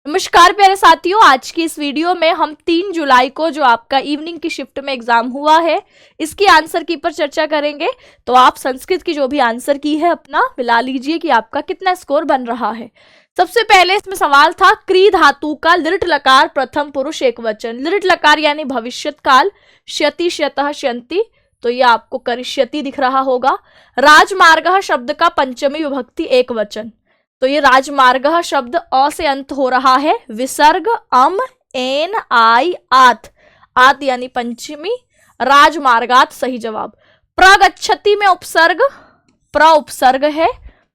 नमस्कार प्यारे साथियों, आज की इस वीडियो में हम 3 जुलाई को जो आपका इवनिंग की शिफ्ट में एग्जाम हुआ है इसकी आंसर की पर चर्चा करेंगे। तो आप संस्कृत की जो भी आंसर की है अपना मिला लीजिए कि आपका कितना स्कोर बन रहा है। सबसे पहले इसमें सवाल था क्री धातु का लिट लकार प्रथम पुरुष एकवचन। लिट लकार यानी भविष्यत काल, श्यति श्यतः श्यन्ति, तो ये आपको करिष्यति दिख रहा होगा। राजमार्ग शब्द का पंचमी विभक्ति एक वचन, तो ये राजमार्ग शब्द अ से अंत हो रहा है। विसर्ग अम एन आई आत, आत यानी पंचमी, राजमार्गात सही जवाब। प्रगच्छति में उपसर्ग, प्र उपसर्ग है,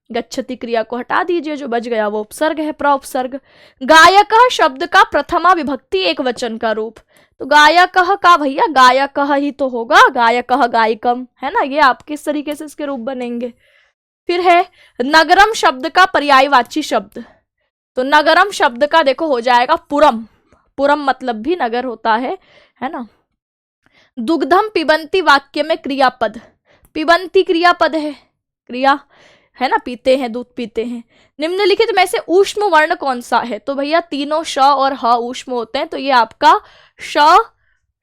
गच्छति क्रिया को हटा दीजिए, जो बच गया वो उपसर्ग है, प्र उपसर्ग। गायक शब्द का प्रथमा विभक्ति एक वचन का रूप, तो गायक का भैया गायक ही तो होगा, गायक गायिकम है ना, ये आपके इस तरीके से इसके रूप बनेंगे। फिर है नगरम शब्द का पर्यायवाची शब्द, तो नगरम शब्द का देखो हो जाएगा पुरम, पुरम मतलब भी नगर होता है ना। दुग्धम पिबंती वाक्य में क्रियापद, पिबंती क्रियापद है, क्रिया है ना, पीते हैं, दूध पीते हैं। निम्नलिखित में से ऊष्म वर्ण कौन सा है, तो भैया तीनों श और ह ऊष्म होते हैं, तो ये आपका श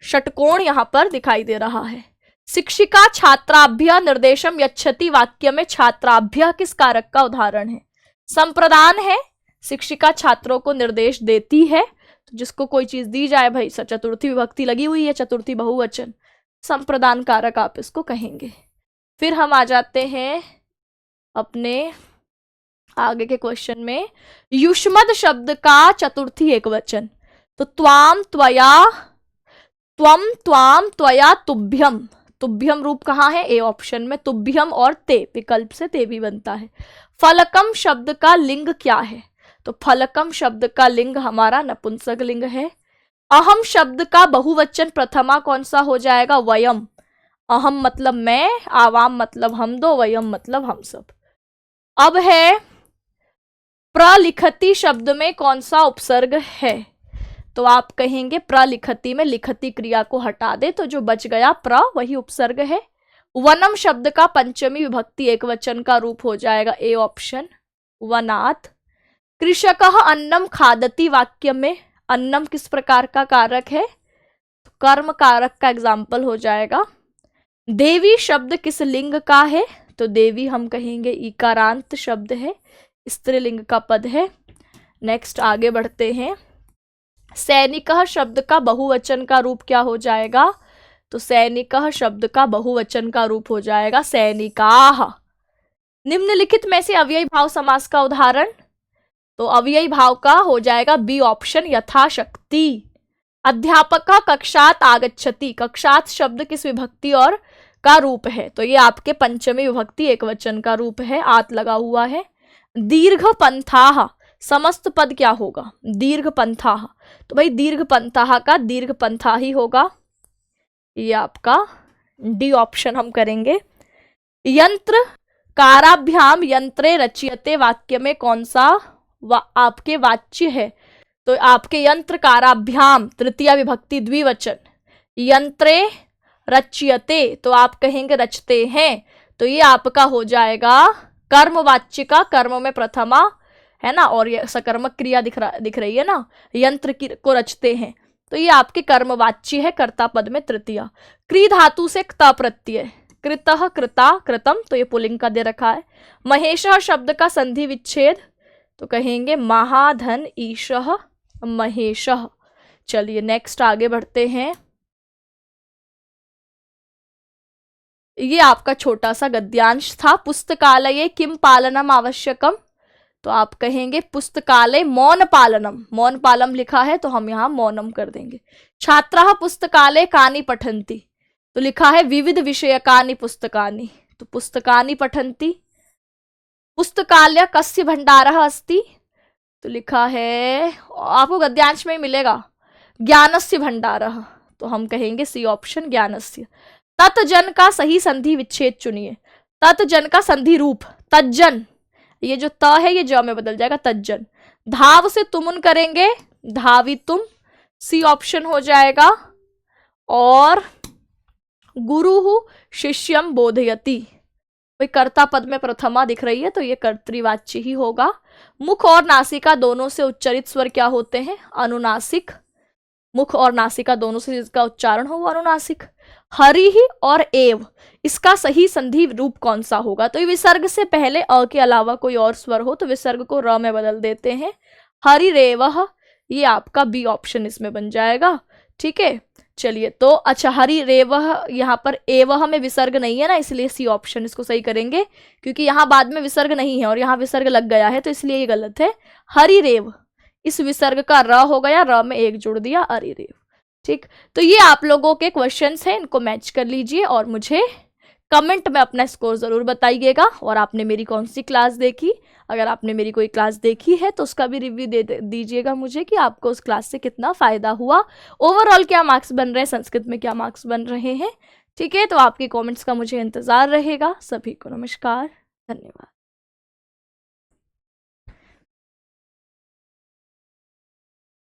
षटकोण यहां पर दिखाई दे रहा है। शिक्षिका छात्राभ्य निर्देशम यच्छति वाक्य में छात्राभ्य किस कारक का उदाहरण है? संप्रदान है, शिक्षिका छात्रों को निर्देश देती है, तो जिसको कोई चीज दी जाए भाई, चतुर्थी विभक्ति लगी हुई है, चतुर्थी बहुवचन, संप्रदान कारक आप इसको कहेंगे। फिर हम आ जाते हैं अपने आगे के क्वेश्चन में। युष्मद शब्द का चतुर्थी एक वचन, तो त्वाम त्वया, त्वम त्वाम त्वया तुभ्यम, तुभ्यम रूप कहाँ है? ए ऑप्शन में, तुभ्यम और ते विकल्प से ते भी बनता है। फलकम शब्द का लिंग क्या है, तो फलकम शब्द का लिंग हमारा नपुंसक लिंग है। अहम शब्द का बहुवचन प्रथमा कौन सा हो जाएगा? वयम, अहम मतलब मैं, आवाम मतलब हम दो, वयम मतलब हम सब। अब है प्रलिखति शब्द में कौन सा उपसर्ग है, तो आप कहेंगे प्रलिखति में लिखति क्रिया को हटा दे, तो जो बच गया प्र वही उपसर्ग है। वनम शब्द का पंचमी विभक्ति एक वचन का रूप हो जाएगा ए ऑप्शन, वनात्। कृषक अन्नम खादति वाक्य में अन्नम किस प्रकार का कारक है, तो कर्म कारक का एग्जाम्पल हो जाएगा। देवी शब्द किस लिंग का है, तो देवी हम कहेंगे इकारांत शब्द है, स्त्रीलिंग का पद है। नेक्स्ट आगे बढ़ते हैं। सैनिकः शब्द का बहुवचन का रूप क्या हो जाएगा, तो सैनिकः शब्द का बहुवचन का रूप हो जाएगा सैनिकाः। निम्नलिखित में से अव्ययी भाव समास का उदाहरण, तो अव्ययी भाव का हो जाएगा बी ऑप्शन, यथाशक्ति। अध्यापक कक्षात आगच्छति, कक्षात शब्द किस विभक्ति और का रूप है, तो ये आपके पंचमी विभक्ति एक वचन का रूप है, आत लगा हुआ है। दीर्घ पंथाः, समस्त पद क्या होगा? दीर्घ पंथाः, तो भाई दीर्घ पंथाः का दीर्घ पंथा ही होगा, ये आपका डी ऑप्शन हम करेंगे। यंत्र काराभ्याम यंत्रे रच्यते वाक्य में कौन सा आपके वाच्य है, तो आपके यंत्र काराभ्याम तृतीया विभक्ति द्विवचन, यंत्रे रच्यते तो आप कहेंगे रचते हैं, तो ये आपका हो जाएगा कर्मवाच्य का, कर्म में प्रथमा है ना, और ये सकर्मक क्रिया दिख रही है ना, यंत्र को रचते हैं, तो ये आपके कर्मवाच्य है, कर्ता पद में तृतीया। क्री धातु से क्ता प्रत्यय, कृतः कृता कृतम, तो ये पुल्लिंग का दे रखा है। महेशः शब्द का संधि विच्छेद, तो कहेंगे महाधन ईशः महेशः। चलिए नेक्स्ट आगे बढ़ते हैं। ये आपका छोटा सा गद्यांश था। पुस्तकालये किम पालनम आवश्यकम, तो आप कहेंगे पुस्तकालय मौन पालनम, मौन पालम लिखा है तो हम यहाँ मौनम कर देंगे। छात्राः पुस्तकालय कानि पठन्ति, तो लिखा है विविध विषयकानि पुस्तकानि, तो पुस्तकानि पठन्ति। पुस्तकालय कस्य भंडारः अस्ति, तो लिखा है आपको गद्यांश में ही मिलेगा ज्ञानस्य भंडारः, तो हम कहेंगे सी ऑप्शन ज्ञानस्य। तत्जन का सही संधि विच्छेद चुनिए, तत्जन का संधि रूप तज्जन, ये जो त है ये ज में बदल जाएगा तज्जन। धाव से तुमुन करेंगे धावी तुम, सी ऑप्शन हो जाएगा। और गुरु शिष्यम बोधयति, कोई कर्ता पद में प्रथमा दिख रही है तो ये कर्तृवाच्य ही होगा। मुख और नासिका दोनों से उच्चरित स्वर क्या होते हैं? अनुनासिक। मुख और नासिका दोनों से जिसका उच्चारण हो वो अनुनासिक। हरि और एव, इसका सही संधि रूप कौन सा होगा? तो ये विसर्ग से पहले अ के अलावा कोई और स्वर हो तो विसर्ग को र में बदल देते हैं। हरि रेवह, ये आपका बी ऑप्शन इसमें बन जाएगा। ठीक है, चलिए तो अच्छा, हरि रेवह, यहाँ पर एवह में विसर्ग नहीं है ना, इसलिए सी ऑप्शन इसको सही करेंगे, क्योंकि यहाँ बाद में विसर्ग नहीं है और यहाँ विसर्ग लग गया है, तो इसलिए ये गलत है। हरि रेव, इस विसर्ग का र हो गया, र में एक जुड़ दिया, हरि रेव। ठीक, तो ये आप लोगों के क्वेश्चंस हैं, इनको मैच कर लीजिए और मुझे कमेंट में अपना स्कोर ज़रूर बताइएगा। और आपने मेरी कौन सी क्लास देखी, अगर आपने मेरी कोई क्लास देखी है तो उसका भी रिव्यू दे दीजिएगा मुझे कि आपको उस क्लास से कितना फ़ायदा हुआ, ओवरऑल क्या मार्क्स बन रहे हैं, संस्कृत में क्या मार्क्स बन रहे हैं। ठीक है, तो आपके कमेंट्स का मुझे इंतज़ार रहेगा। सभी को नमस्कार, धन्यवाद।